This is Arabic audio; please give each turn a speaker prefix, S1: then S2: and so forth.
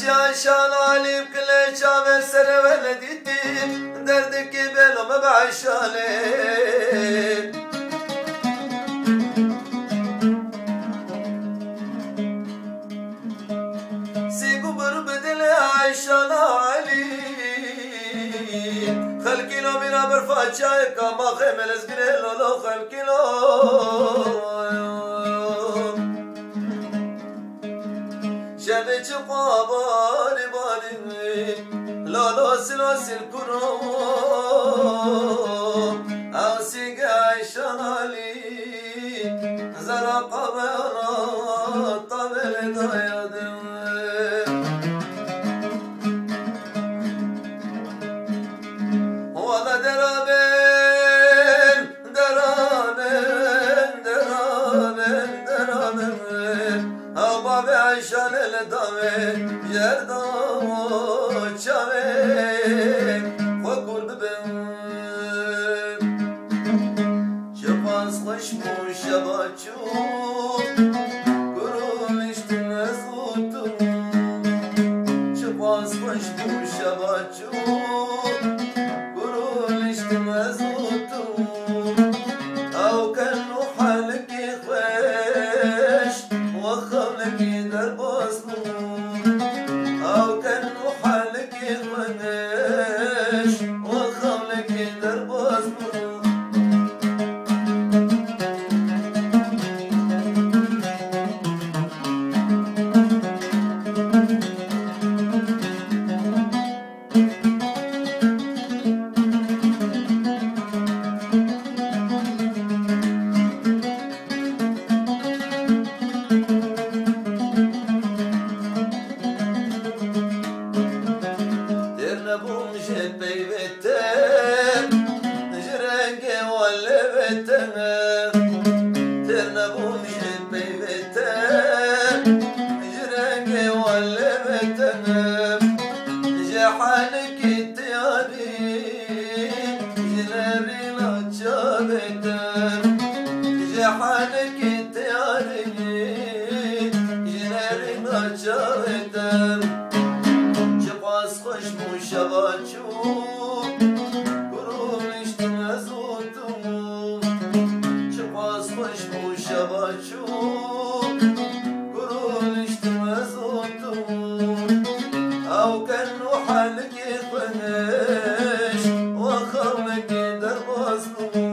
S1: عشان علي بكل شام سر ولدي دردك بلا ما بعشالي سيقو بربدل عشان علي خلقي لو بنا برفات شايك ما خيمل اسقريلو لو خلقي لو شبك قاباري باري لا لا سلاسل كروم او سيقى عيشان علي زرع قبارا طبل دايادم ولا درابين درابين درابين درابين أبا بعيشان الدامين يردو شامين وقول ببين شباز خشمو شباچو قرول اشتنزوتو شباز خشمو شباچو قرول اشتنزوتو أو كانو حالك يخوش وخلك درباسنو أو كانو حالك يخوش وخلك درباسنو جحالك تيادي جناري لا جابتر جحالك تيادي جناري لا جابتر شباس خشمو شباچو قرون اشتنزوتو شباس خشمو شباچو قرون اشتنزوتو أو كانو حالك يخنش وخرلك درباسنو